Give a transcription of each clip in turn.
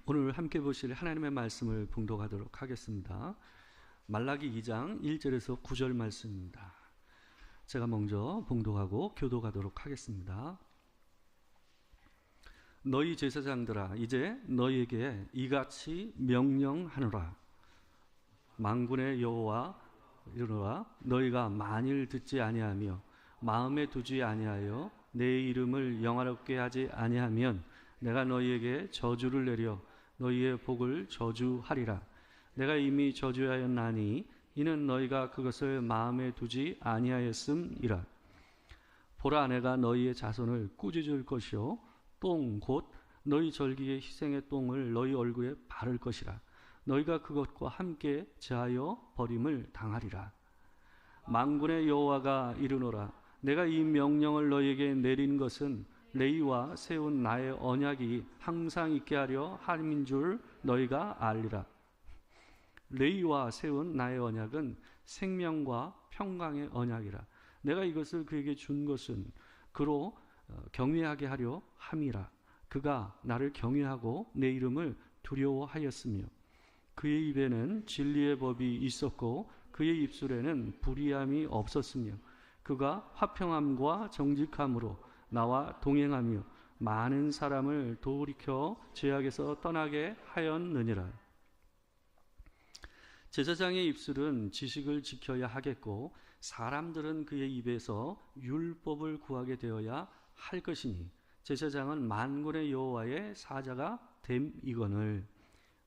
오늘 함께 보실 하나님의 말씀을 봉독하도록 하겠습니다. 말라기 2장 1절에서 9절 말씀입니다. 제가 먼저 봉독하고 교독하도록 하겠습니다. 너희 제사장들아, 이제 너희에게 이같이 명령하노라. 만군의 여호와 이르노라. 너희가 만일 듣지 아니하며 마음에 두지 아니하여 내 이름을 영화롭게 하지 아니하면 내가 너희에게 저주를 내려 너희의 복을 저주하리라. 내가 이미 저주하였나니 이는 너희가 그것을 마음에 두지 아니하였음이라. 보라, 내가 너희의 자손을 꾸짖을 것이요 똥 곧 너희 절기의 희생의 똥을 너희 얼굴에 바를 것이라. 너희가 그것과 함께 제하여 버림을 당하리라. 만군의 여호와가 이르노라. 내가 이 명령을 너희에게 내린 것은 레위와 세운 나의 언약이 항상 있게 하려 함인 줄 너희가 알리라. 레위와 세운 나의 언약은 생명과 평강의 언약이라. 내가 이것을 그에게 준 것은 그로 경외하게 하려 함이라. 그가 나를 경외하고 내 이름을 두려워하였으며 그의 입에는 진리의 법이 있었고 그의 입술에는 불의함이 없었으며 그가 화평함과 정직함으로 나와 동행하며 많은 사람을 돌이켜 죄악에서 떠나게 하였느니라. 제사장의 입술은 지식을 지켜야 하겠고 사람들은 그의 입에서 율법을 구하게 되어야 할 것이니 제사장은 만군의 여호와의 사자가 됨이거늘.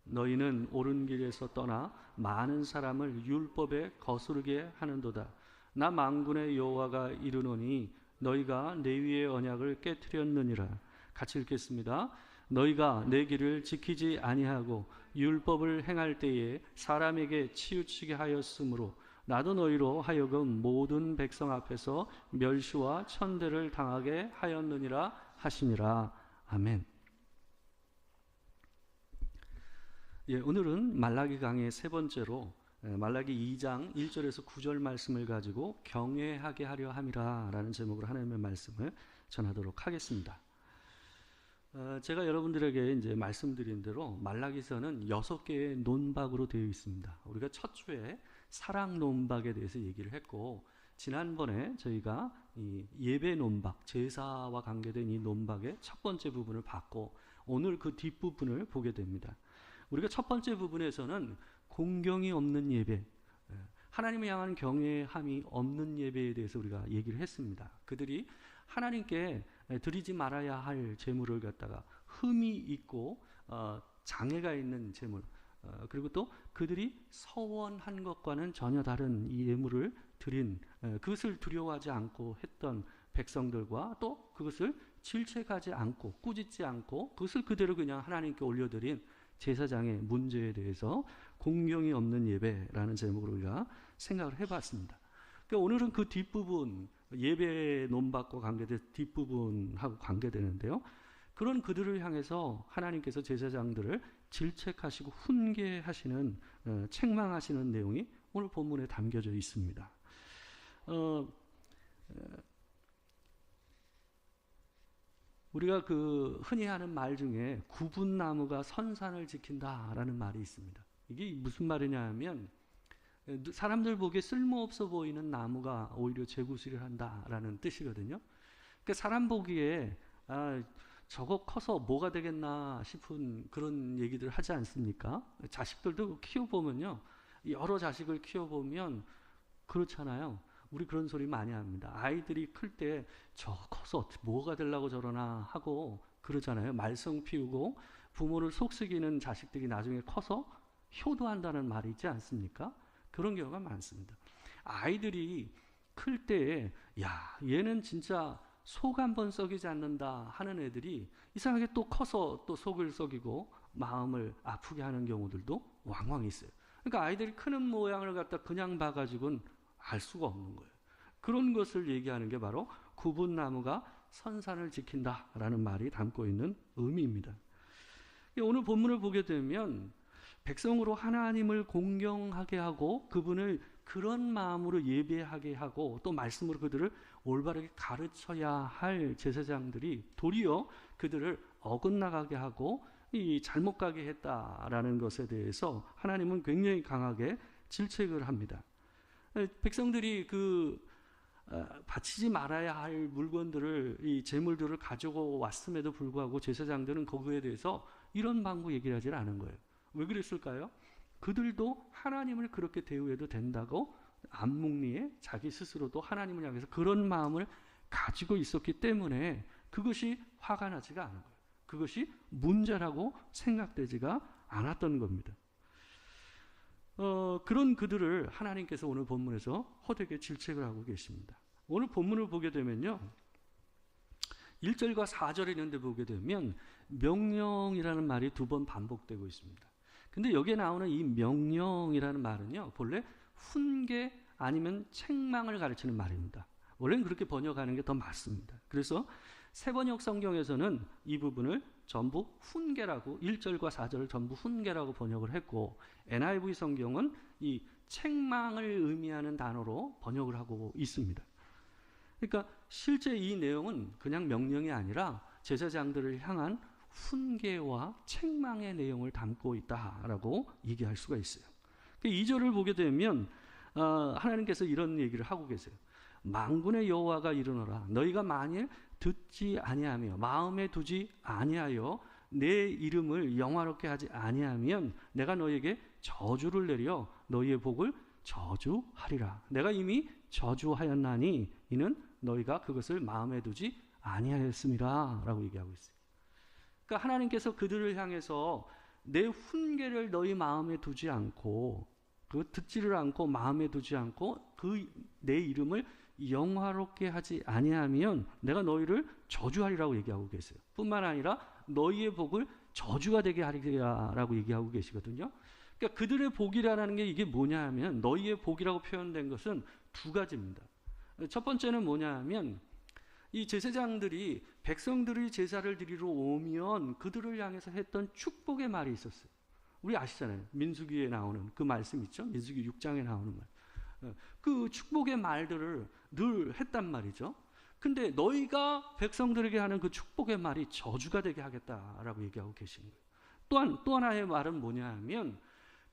너희는 옳은 길에서 떠나 많은 사람을 율법에 거스르게 하는도다. 나 만군의 여호와가 이르노니 너희가 내 위의 언약을 깨트렸느니라. 같이 읽겠습니다. 너희가 내 길을 지키지 아니하고 율법을 행할 때에 사람에게 치우치게 하였으므로 나도 너희로 하여금 모든 백성 앞에서 멸시와 천대를 당하게 하였느니라 하시니라. 아멘. 오늘은 말라기 강의 세 번째로 말라기 2장 1절에서 9절 말씀을 가지고 경외하게 하려 함이라 라는 제목으로 하나님의 말씀을 전하도록 하겠습니다. 제가 여러분들에게 이제 말씀드린 대로 말라기서는 6개의 논박으로 되어 있습니다. 우리가 첫 주에 사랑 논박에 대해서 얘기를 했고, 지난번에 저희가 이 예배 논박, 제사와 관계된 이 논박의 첫 번째 부분을 봤고, 오늘 그 뒷부분을 보게 됩니다. 우리가 첫 번째 부분에서는 공경이 없는 예배, 하나님을 향한 경외함이 없는 예배에 대해서 우리가 얘기를 했습니다. 그들이 하나님께 드리지 말아야 할 제물을 갖다가 흠이 있고 장애가 있는 제물, 그리고 또 그들이 서원한 것과는 전혀 다른 이 예물을 드린, 그것을 두려워하지 않고 했던 백성들과 또 그것을 질책하지 않고 꾸짖지 않고 그것을 그대로 그냥 하나님께 올려드린 제사장의 문제에 대해서 공경이 없는 예배라는 제목으로 우리가 생각을 해봤습니다. 그러니까 오늘은 그 뒷부분, 예배 논박과 관계된 뒷부분하고 관계되는데요. 그런 그들을 향해서 하나님께서 제사장들을 질책하시고 훈계하시는, 책망하시는 내용이 오늘 본문에 담겨져 있습니다. 우리가 그 흔히 하는 말 중에 구분나무가 선산을 지킨다라는 말이 있습니다. 이게 무슨 말이냐 하면 사람들 보기에 쓸모없어 보이는 나무가 오히려 재구실을 한다라는 뜻이거든요. 그러니까 사람 보기에 저거 커서 뭐가 되겠나 싶은 그런 얘기들 하지 않습니까? 자식들도 키워보면요, 여러 자식을 키워보면 그렇잖아요. 우리 그런 소리 많이 합니다. 아이들이 클 때 저 커서 뭐가 되려고 저러나 하고 그러잖아요. 말썽 피우고 부모를 속삭이는 자식들이 나중에 커서 효도한다는 말이 있지 않습니까? 그런 경우가 많습니다. 아이들이 클 때 야, 얘는 진짜 속 한 번 썩이지 않는다 하는 애들이 이상하게 또 커서 또 속을 썩이고 마음을 아프게 하는 경우들도 왕왕 있어요. 그러니까 아이들이 크는 모양을 갖다 그냥 봐가지고는 알 수가 없는 거예요. 그런 것을 얘기하는 게 바로 구분나무가 선산을 지킨다라는 말이 담고 있는 의미입니다. 오늘 본문을 보게 되면 백성으로 하나님을 공경하게 하고 그분을 그런 마음으로 예배하게 하고 또 말씀으로 그들을 올바르게 가르쳐야 할 제사장들이 도리어 그들을 어긋나가게 하고 이 잘못 가게 했다라는 것에 대해서 하나님은 굉장히 강하게 질책을 합니다. 백성들이 바치지 말아야 할 물건들을, 이 제물들을 가지고 왔음에도 불구하고 제사장들은 거기에 대해서 이런 방구 얘기를 하지 않은 거예요. 왜 그랬을까요? 그들도 하나님을 그렇게 대우해도 된다고 암묵리에 자기 스스로도 하나님을 향해서 그런 마음을 가지고 있었기 때문에 그것이 화가 나지가 않은 거예요. 그것이 문제라고 생각되지가 않았던 겁니다. 그런 그들을 하나님께서 오늘 본문에서 호되게 질책을 하고 계십니다. 오늘 본문을 보게 되면요, 1절과 4절에 있는데 보게 되면 명령이라는 말이 2번 반복되고 있습니다. 근데 여기에 나오는 이 명령이라는 말은요, 본래 훈계 아니면 책망을 가르치는 말입니다. 원래는 그렇게 번역하는 게 더 맞습니다. 그래서 세번역 성경에서는 이 부분을 전부 훈계라고, 1절과 4절을 전부 훈계라고 번역을 했고, NIV 성경은 이 책망을 의미하는 단어로 번역을 하고 있습니다. 그러니까 실제 이 내용은 그냥 명령이 아니라 제사장들을 향한 훈계와 책망의 내용을 담고 있다라고 얘기할 수가 있어요. 2절을 보게 되면 하나님께서 이런 얘기를 하고 계세요. 만군의 여호와가 이르노라, 너희가 만일 듣지 아니하며 마음에 두지 아니하여 내 이름을 영화롭게 하지 아니하면 내가 너희에게 저주를 내려 너희의 복을 저주하리라. 내가 이미 저주하였나니 이는 너희가 그것을 마음에 두지 아니하였음이라 라고 얘기하고 있어요. 그러니까 하나님께서 그들을 향해서 내 훈계를 너희 마음에 두지 않고, 듣지를 않고 마음에 두지 않고 내 이름을 영화롭게 하지 아니하면 내가 너희를 저주하리라고 얘기하고 계세요. 뿐만 아니라 너희의 복을 저주가 되게 하리라라고 얘기하고 계시거든요. 그러니까 그들의 복이라는 게 이게 뭐냐 하면, 너희의 복이라고 표현된 것은 2가지입니다. 첫 번째는 뭐냐 하면, 이 제사장들이 백성들이 제사를 드리러 오면 그들을 향해서 했던 축복의 말이 있었어요. 우리 아시잖아요. 민수기에 나오는 그 말씀 있죠. 민수기 6장에 나오는 말. 그 축복의 말들을 늘 했단 말이죠. 근데 너희가 백성들에게 하는 그 축복의 말이 저주가 되게 하겠다라고 얘기하고 계시는 거예요. 또 하나의 말은 뭐냐 하면,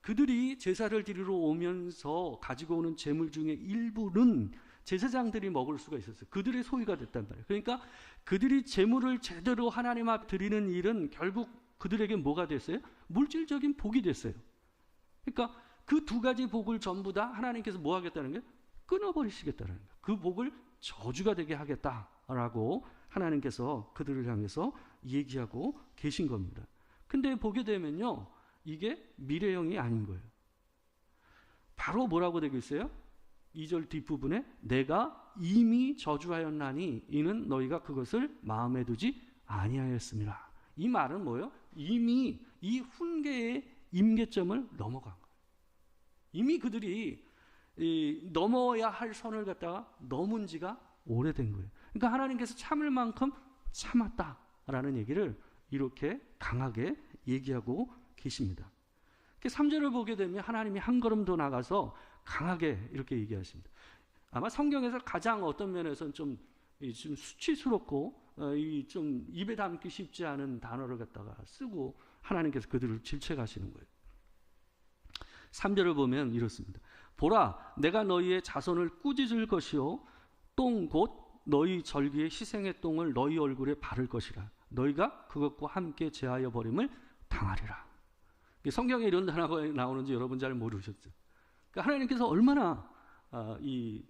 그들이 제사를 드리러 오면서 가지고 오는 제물 중에 일부는 제사장들이 먹을 수가 있었어요. 그들의 소유가 됐단 말이에요. 그러니까 그들이 제물을 제대로 하나님 앞 드리는 일은 결국 그들에게 뭐가 됐어요? 물질적인 복이 됐어요. 그러니까 그 2가지 복을 전부 다 하나님께서 뭐 하겠다는 게 끊어버리시겠다는 거예요. 그 복을 저주가 되게 하겠다라고 하나님께서 그들을 향해서 얘기하고 계신 겁니다. 근데 보게 되면요, 이게 미래형이 아닌 거예요. 바로 뭐라고 되고 있어요? 2절 뒷부분에 내가 이미 저주하였나니 이는 너희가 그것을 마음에 두지 아니하였습니다. 이 말은 뭐예요? 이미 이 훈계의 임계점을 넘어간 거예요. 이미 그들이 넘어야 할 선을 갖다가 넘은 지가 오래된 거예요. 그러니까 하나님께서 참을 만큼 참았다라는 얘기를 이렇게 강하게 얘기하고 계십니다. 3절을 보게 되면 하나님이 한 걸음 더 나가서 강하게 이렇게 얘기하십니다. 아마 성경에서 가장 어떤 면에서는 좀 수치스럽고 좀 입에 담기 쉽지 않은 단어를 갖다가 쓰고 하나님께서 그들을 질책하시는 거예요. 3절을 보면 이렇습니다. 보라, 내가 너희의 자손을 꾸짖을 것이요 똥 곧 너희 절기의 희생의 똥을 너희 얼굴에 바를 것이라. 너희가 그것과 함께 제하여 버림을 당하리라. 성경에 이런 단어가 나오는지 여러분 잘 모르셨죠? 그러니까 하나님께서 얼마나 이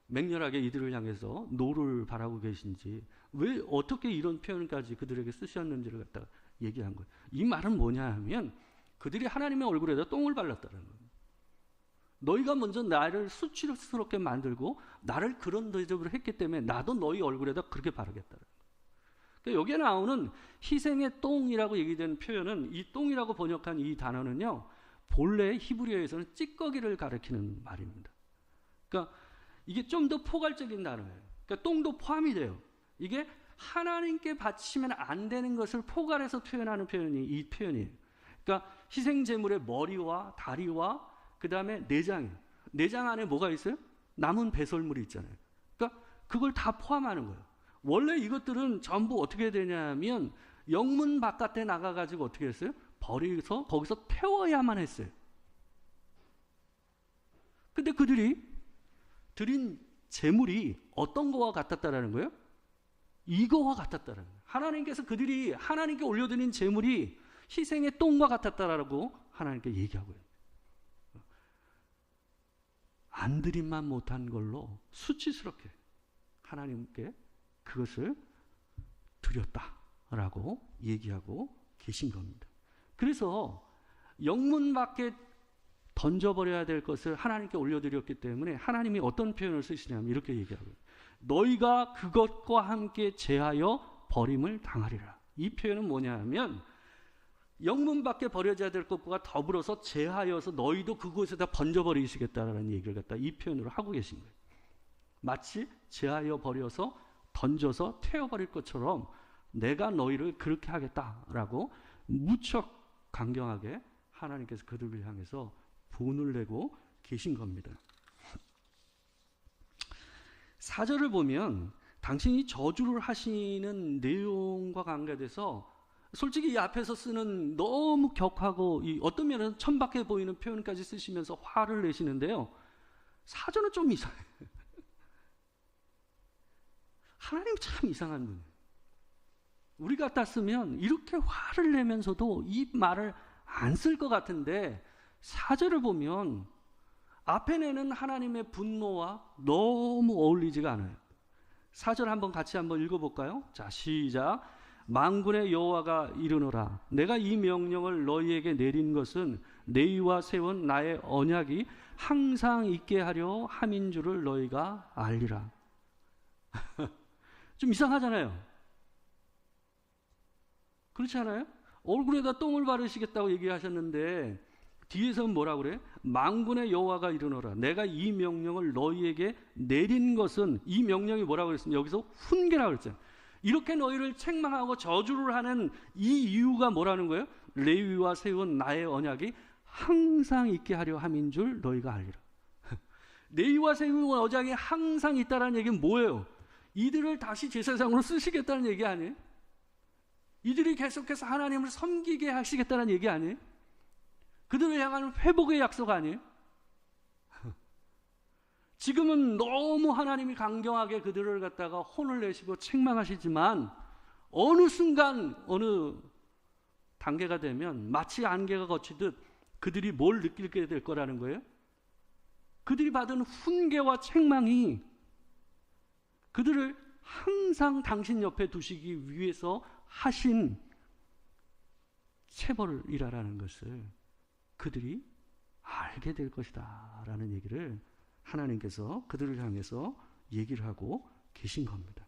맹렬하게 이들을 향해서 노를 바라고 계신지, 왜 어떻게 이런 표현까지 그들에게 쓰셨는지를 갖다가 얘기한 거예요. 이 말은 뭐냐 하면, 그들이 하나님의 얼굴에다 똥을 발랐다는 거예요. 너희가 먼저 나를 수치스럽게 만들고 나를 그런 대접을 했기 때문에 나도 너희 얼굴에다 그렇게 바르겠다는 거예요. 그러니까 여기에 나오는 희생의 똥이라고 얘기되는 표현은, 이 똥이라고 번역한 이 단어는요, 본래 히브리어에서는 찌꺼기를 가리키는 말입니다. 그러니까 이게 좀 더 포괄적인 단어예요. 그러니까 똥도 포함이 돼요. 이게 하나님께 바치면 안 되는 것을 포괄해서 표현하는 표현이 이 표현이에요. 그러니까 희생제물의 머리와 다리와 그 다음에 내장이에요. 내장 안에 뭐가 있어요? 남은 배설물이 있잖아요. 그러니까 그걸 다 포함하는 거예요. 원래 이것들은 전부 어떻게 되냐면 영문 바깥에 나가가지고 어떻게 했어요? 버려서 거기서 태워야만 했어요. 근데 그들이 드린 제물이 어떤 거와 같았다라는 거예요? 이거와 같았다라는 거예요. 하나님께서 그들이 하나님께 올려드린 제물이 희생의 똥과 같았다라고 하나님께 얘기하고 있어요. 안 드림만 못한 걸로 수치스럽게 하나님께 그것을 드렸다라고 얘기하고 계신 겁니다. 그래서 영문 밖에 던져버려야 될 것을 하나님께 올려드렸기 때문에 하나님이 어떤 표현을 쓰시냐면 이렇게 얘기하고 있어요. 너희가 그것과 함께 제하여 버림을 당하리라. 이 표현은 뭐냐면 영문 밖에 버려져야 될 것과 더불어서 제하여서 너희도 그곳에다 던져버리시겠다라는 얘기를 갖다 이 표현으로 하고 계신 거예요. 마치 제하여 버려서 던져서 태워버릴 것처럼 내가 너희를 그렇게 하겠다라고 무척 강경하게 하나님께서 그들을 향해서 분을 내고 계신 겁니다. 4절을 보면 당신이 저주를 하시는 내용과 관계돼서 솔직히 이 앞에서 쓰는 너무 격하고 어떤 면에서 천박해 보이는 표현까지 쓰시면서 화를 내시는데요. 4절은 좀 이상해요. 하나님 참 이상한 분이에요. 우리 같았으면 이렇게 화를 내면서도 이 말을 안 쓸 것 같은데 4절을 보면 앞에 내는 하나님의 분노와 너무 어울리지가 않아요. 4절 한번 같이 한번 읽어볼까요? 자, 시작. 만군의 여호와가 이르노라. 내가 이 명령을 너희에게 내린 것은 너희와 세운 나의 언약이 항상 있게 하려 함인 줄을 너희가 알리라. 좀 이상하잖아요. 그렇지 않아요? 얼굴에다 똥을 바르시겠다고 얘기하셨는데 뒤에서는 뭐라고 그래? 만군의 여호와가 이르노라. 내가 이 명령을 너희에게 내린 것은, 이 명령이 뭐라고 그랬습니까? 여기서 훈계라고 그랬잖아요. 이렇게 너희를 책망하고 저주를 하는 이 이유가 뭐라는 거예요? 레위와 세운 나의 언약이 항상 있게 하려 함인 줄 너희가 알리라. 레위와 세운 언약이 항상 있다라는 얘기는 뭐예요? 이들을 다시 제사장으로 쓰시겠다는 얘기 아니에요? 이들이 계속해서 하나님을 섬기게 하시겠다는 얘기 아니에요? 그들을 향한 회복의 약속 아니에요? 지금은 너무 하나님이 강경하게 그들을 갖다가 혼을 내시고 책망하시지만 어느 순간 어느 단계가 되면 마치 안개가 걷히듯 그들이 뭘 느끼게 될 거라는 거예요? 그들이 받은 훈계와 책망이 그들을 항상 당신 옆에 두시기 위해서 하신 체벌이라는 것을 그들이 알게 될 것이다 라는 얘기를 하나님께서 그들을 향해서 얘기를 하고 계신 겁니다.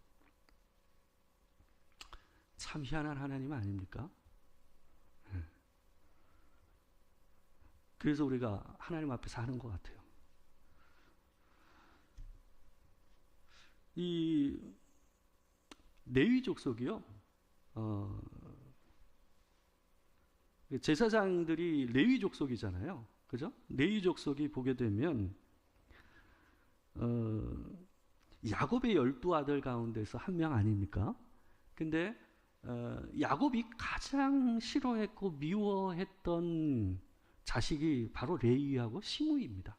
참 희한한 하나님 아닙니까? 그래서 우리가 하나님 앞에 사는 것 같아요. 이 레위 족속이요, 제사장들이 레위 족속이잖아요. 그죠? 레위 족속이 보게 되면 야곱의 12아들 가운데서 한 명 아닙니까? 근데 야곱이 가장 싫어했고 미워했던 자식이 바로 레위하고 시므이입니다.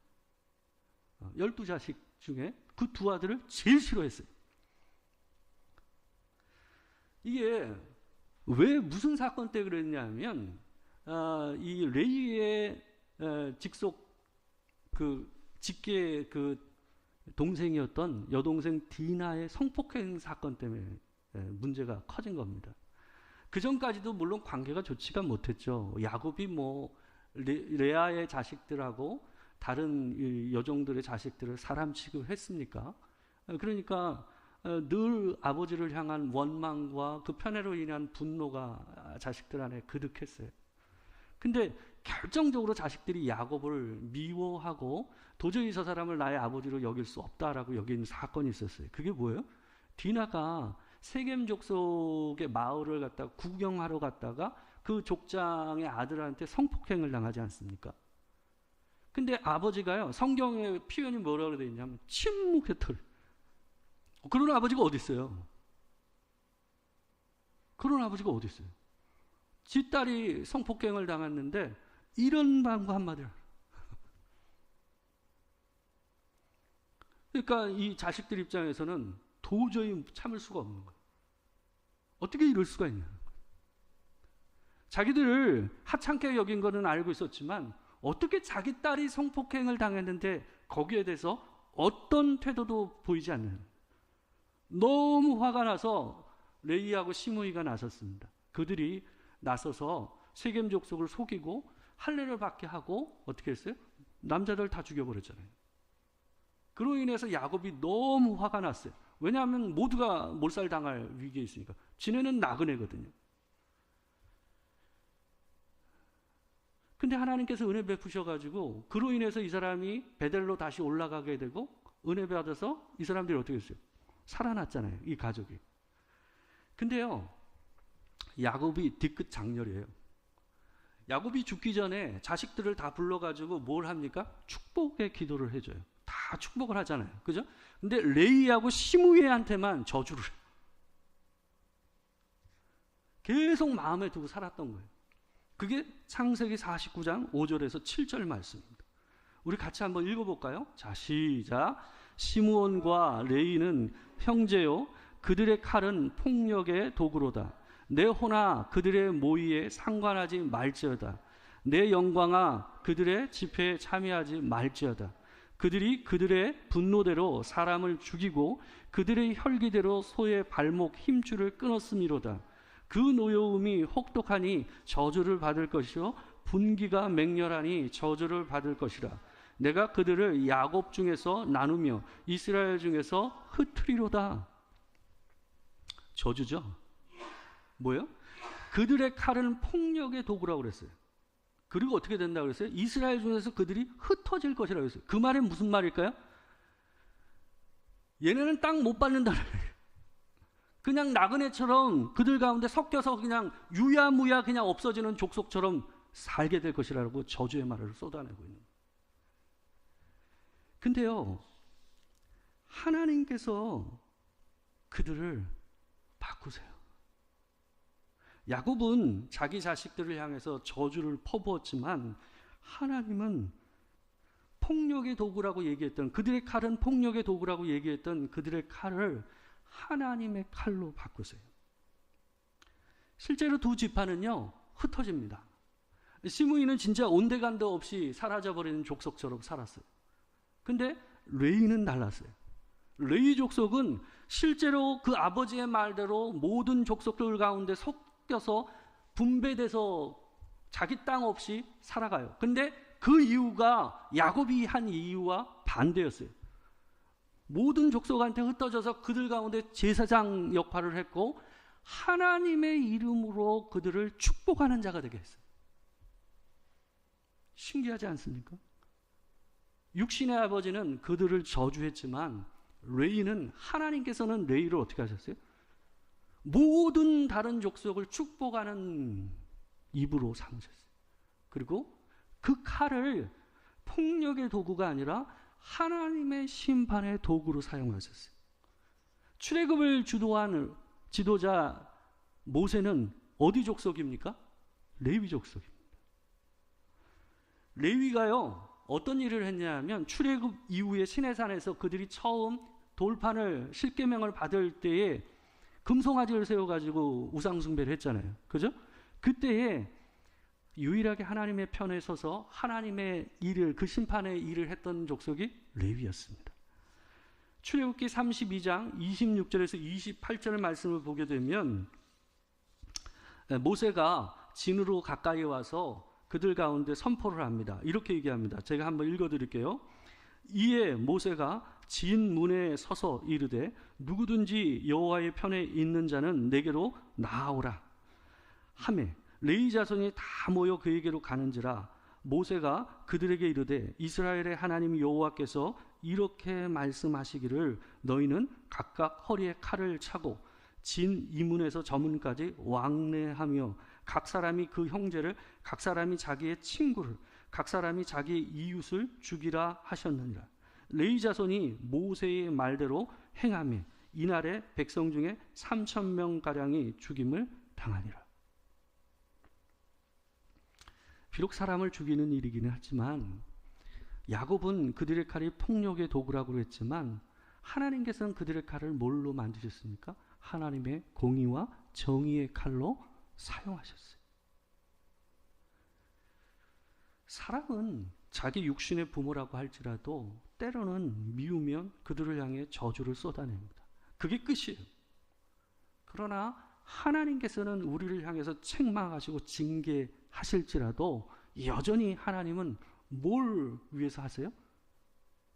12자식 중에 그 두 아들을 제일 싫어했어요. 이게 왜 무슨 사건 때 그랬냐면 이 레위의 직속 그 직계 그 동생이었던 여동생 디나의 성폭행 사건 때문에 문제가 커진 겁니다. 그 전까지도 물론 관계가 좋지가 못했죠. 야곱이 뭐 레아의 자식들하고 다른 여종들의 자식들을 사람 취급했습니까? 그러니까 늘 아버지를 향한 원망과 그 편애로 인한 분노가 자식들 안에 그득했어요. 근데 결정적으로 자식들이 야곱을 미워하고 도저히 저 사람을 나의 아버지로 여길 수 없다라고 여긴 사건이 있었어요. 그게 뭐예요? 디나가 세겜 족속의 마을을 갖다가 구경하러 갔다가 그 족장의 아들한테 성폭행을 당하지 않습니까? 근데 아버지가요, 성경의 표현이 뭐라고 되어 있냐면 침묵했더래. 그런 아버지가 어디 있어요? 그런 아버지가 어디 있어요? 지 딸이 성폭행을 당했는데 이런 방구 한마디를. 그러니까 이 자식들 입장에서는 도저히 참을 수가 없는 거예요. 어떻게 이럴 수가 있냐. 자기들을 하찮게 여긴 거는 알고 있었지만 어떻게 자기 딸이 성폭행을 당했는데 거기에 대해서 어떤 태도도 보이지 않는, 너무 화가 나서 레위하고 시므이가 나섰습니다. 그들이 나서서 세겜 족속을 속이고 할례를 받게 하고 어떻게 했어요? 남자들 다 죽여버렸잖아요. 그로 인해서 야곱이 너무 화가 났어요. 왜냐하면 모두가 몰살당할 위기에 있으니까. 지네는 나그네거든요. 근데 하나님께서 은혜 베푸셔가지고 그로 인해서 이 사람이 베델로 다시 올라가게 되고 은혜 받아서 이 사람들이 어떻게 했어요? 살아났잖아요. 이 가족이. 근데요, 야곱이 뒤끝 장렬이에요. 야곱이 죽기 전에 자식들을 다 불러가지고 뭘 합니까? 축복의 기도를 해줘요. 다 축복을 하잖아요. 그죠? 근데 레이하고 시므이한테만 저주를 해요. 계속 마음에 두고 살았던 거예요. 그게 창세기 49장 5절에서 7절 말씀입니다. 우리 같이 한번 읽어볼까요? 자, 시작. 시므온과 레이는 형제요, 그들의 칼은 폭력의 도구로다. 내 호나 그들의 모의에 상관하지 말지어다. 내 영광아 그들의 집회에 참여하지 말지어다. 그들이 그들의 분노대로 사람을 죽이고 그들의 혈기대로 소의 발목 힘줄을 끊었음이로다. 그 노여움이 혹독하니 저주를 받을 것이요 분기가 맹렬하니 저주를 받을 것이라. 내가 그들을 야곱 중에서 나누며 이스라엘 중에서 흩으리로다. 저주죠. 뭐예요? 그들의 칼은 폭력의 도구라고 그랬어요. 그리고 어떻게 된다고 그랬어요? 이스라엘 중에서 그들이 흩어질 것이라고 했어요. 그 말은 무슨 말일까요? 얘네는 땅 못 받는다는 거예요. 그냥 나그네처럼 그들 가운데 섞여서 그냥 유야무야 그냥 없어지는 족속처럼 살게 될 것이라고 저주의 말을 쏟아내고 있는 거예요. 근데요, 하나님께서 그들을 바꾸세요. 야곱은 자기 자식들을 향해서 저주를 퍼부었지만 하나님은 폭력의 도구라고 얘기했던, 그들의 칼은 폭력의 도구라고 얘기했던 그들의 칼을 하나님의 칼로 바꾸세요. 실제로 두 지파는요, 흩어집니다. 시므이는 진짜 온데간도 없이 사라져버리는 족속처럼 살았어요. 근데 레이는 달랐어요. 레이 족속은 실제로 그 아버지의 말대로 모든 족속들 가운데 섞여서 분배돼서 자기 땅 없이 살아가요. 근데 그 이유가 야곱이 한 이유와 반대였어요. 모든 족속한테 흩어져서 그들 가운데 제사장 역할을 했고 하나님의 이름으로 그들을 축복하는 자가 되게 했어요. 신기하지 않습니까? 육신의 아버지는 그들을 저주했지만 레이는, 하나님께서는 레이를 어떻게 하셨어요? 모든 다른 족속을 축복하는 입으로 삼으셨어요. 그리고 그 칼을 폭력의 도구가 아니라 하나님의 심판의 도구로 사용하셨어요. 출애굽을 주도한 지도자 모세는 어디 족속입니까? 레위 족속입니다. 레위가요, 어떤 일을 했냐면 출애굽 이후에 시내산에서 그들이 처음 돌판을 십계명을 받을 때에 금송아지를 세워가지고 우상숭배를 했잖아요. 그죠? 그때에 유일하게 하나님의 편에 서서 하나님의 일을, 그 심판의 일을 했던 족속이 레위였습니다. 출애굽기 32장 26절에서 28절 말씀을 보게 되면 모세가 진으로 가까이 와서 그들 가운데 선포를 합니다. 이렇게 얘기합니다. 제가 한번 읽어드릴게요. 이에 모세가 진 문에 서서 이르되 누구든지 여호와의 편에 있는 자는 내게로 나아오라 하매 레위 자손이 다 모여 그에게로 가는지라. 모세가 그들에게 이르되 이스라엘의 하나님 여호와께서 이렇게 말씀하시기를 너희는 각각 허리에 칼을 차고 진 이문에서 저문까지 왕래하며 각 사람이 그 형제를, 각 사람이 자기의 친구를, 각 사람이 자기의 이웃을 죽이라 하셨느니라. 레위 자손이 모세의 말대로 행하며 이날에 백성 중에 3,000명 가량이 죽임을 당하니라. 비록 사람을 죽이는 일이기는 하지만 야곱은 그들의 칼이 폭력의 도구라고 했지만 하나님께서는 그들의 칼을 뭘로 만드셨습니까? 하나님의 공의와 정의의 칼로 사용하셨어요. 사람은 자기 육신의 부모라고 할지라도 때로는 미우면 그들을 향해 저주를 쏟아냅니다. 그게 끝이에요. 그러나 하나님께서는 우리를 향해서 책망하시고 징계하실지라도 여전히 하나님은 뭘 위해서 하세요?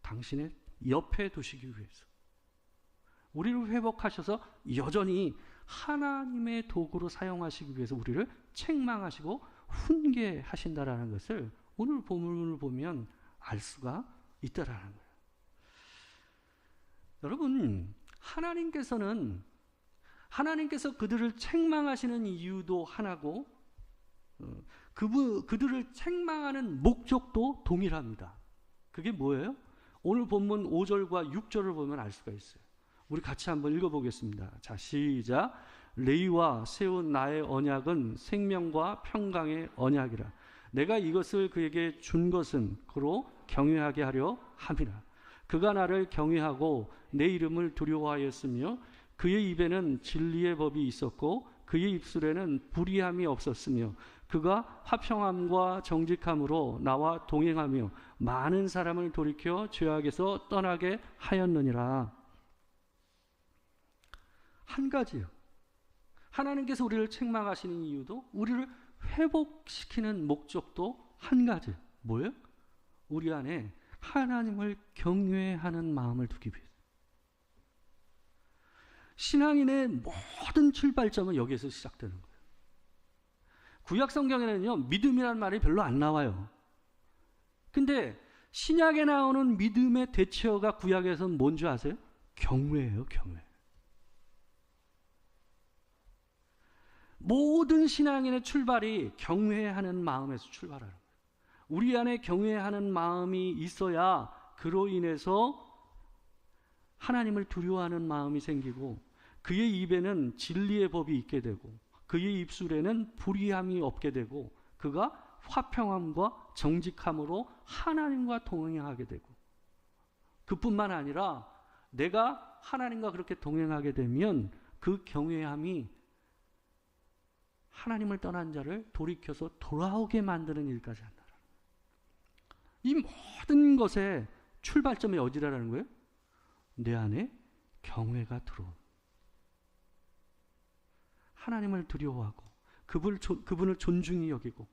당신의 옆에 두시기 위해서. 우리를 회복하셔서 여전히 하나님의 도구로 사용하시기 위해서 우리를 책망하시고 훈계하신다라는 것을 오늘 본문을 보면 알 수가 있다라는 거예요. 여러분, 하나님께서 그들을 책망하시는 이유도 하나고 그들을 책망하는 목적도 동일합니다. 그게 뭐예요? 오늘 본문 5절과 6절을 보면 알 수가 있어요. 우리 같이 한번 읽어보겠습니다. 자, 시작. 레위와 세운 나의 언약은 생명과 평강의 언약이라. 내가 이것을 그에게 준 것은 그로 경외하게 하려 함이라. 그가 나를 경외하고 내 이름을 두려워하였으며 그의 입에는 진리의 법이 있었고 그의 입술에는 불의함이 없었으며 그가 화평함과 정직함으로 나와 동행하며 많은 사람을 돌이켜 죄악에서 떠나게 하였느니라. 한 가지요. 하나님께서 우리를 책망하시는 이유도 우리를 회복시키는 목적도 한 가지. 뭐예요? 우리 안에 하나님을 경외하는 마음을 두기 위해서. 신앙인의 모든 출발점은 여기에서 시작되는 거예요. 구약 성경에는요, 믿음이라는 말이 별로 안 나와요. 근데 신약에 나오는 믿음의 대체어가 구약에서는 뭔지 아세요? 경외예요, 경외. 모든 신앙인의 출발이 경외하는 마음에서 출발하는 거예요. 우리 안에 경외하는 마음이 있어야 그로 인해서 하나님을 두려워하는 마음이 생기고 그의 입에는 진리의 법이 있게 되고 그의 입술에는 불의함이 없게 되고 그가 화평함과 정직함으로 하나님과 동행하게 되고 그뿐만 아니라 내가 하나님과 그렇게 동행하게 되면 그 경외함이 하나님을 떠난 자를 돌이켜서 돌아오게 만드는 일까지 한다. 이 모든 것의 출발점이 어디라는 거예요? 내 안에 경외가 들어온. 하나님을 두려워하고 그분을 존중히 여기고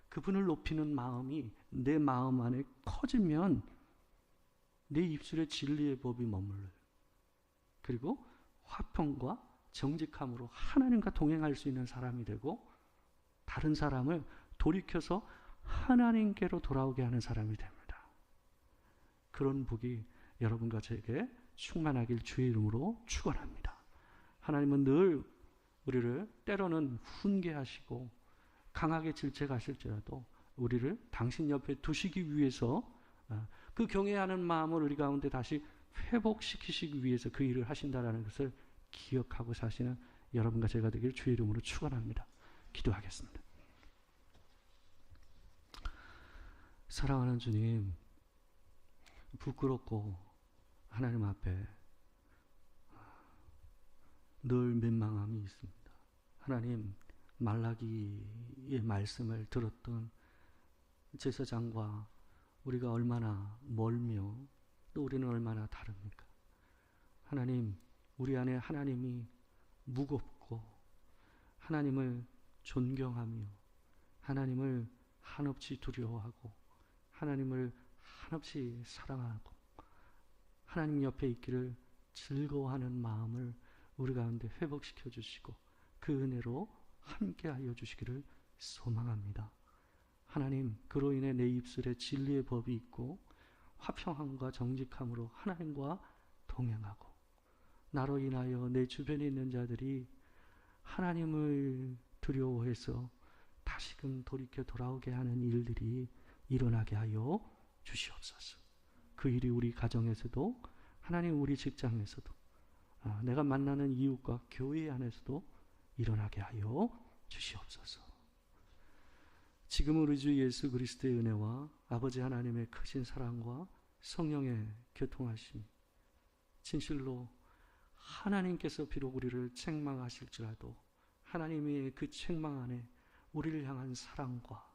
그분을 높이는 마음이 내 마음 안에 커지면 내 입술에 진리의 법이 머물러요. 그리고 화평과 정직함으로 하나님과 동행할 수 있는 사람이 되고 다른 사람을 돌이켜서 하나님께로 돌아오게 하는 사람이 됩니다. 그런 복이 여러분과 제게 충만하길 주의 이름으로 축원합니다. 하나님은 늘 우리를 때로는 훈계하시고 강하게 질책하실지라도 우리를 당신 옆에 두시기 위해서 그 경외하는 마음을 우리 가운데 다시 회복시키시기 위해서 그 일을 하신다는 것을 기억하고 사시는 여러분과 제가 되길 주의 이름으로 축원합니다. 기도하겠습니다. 사랑하는 주님, 부끄럽고 하나님 앞에 늘 민망함이 있습니다. 하나님, 말라기의 말씀을 들었던 제사장과 우리가 얼마나 멀며 또 우리는 얼마나 다릅니까? 하나님, 우리 안에 하나님이 무겁고 하나님을 존경하며 하나님을 한없이 두려워하고 하나님을 한없이 사랑하고 하나님 옆에 있기를 즐거워하는 마음을 우리 가운데 회복시켜 주시고 그 은혜로 함께하여 주시기를 소망합니다. 하나님, 그로 인해 내 입술에 진리의 법이 있고 화평함과 정직함으로 하나님과 동행하고 나로 인하여 내 주변에 있는 자들이 하나님을 두려워해서 다시금 돌이켜 돌아오게 하는 일들이 일어나게 하여 주시옵소서. 그 일이 우리 가정에서도 하나님 우리 직장에서도 내가 만나는 이웃과 교회 안에서도 일어나게 하여 주시옵소서. 지금 우리 주 예수 그리스도의 은혜와 아버지 하나님의 크신 사랑과 성령의 교통하심, 진실로 하나님께서 비록 우리를 책망하실지라도 하나님의 그 책망 안에 우리를 향한 사랑과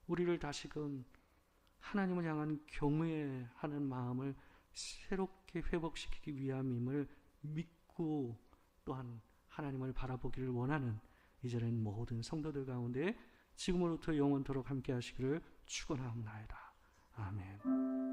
우리를 다시금 하나님을 향한 경외하는 마음을 새롭게 회복시키기 위함임을 믿고 또한 하나님을 바라보기를 원하는 이제는 모든 성도들 가운데 지금으로부터 영원토록 함께 하시기를 축원하옵나이다. 아멘.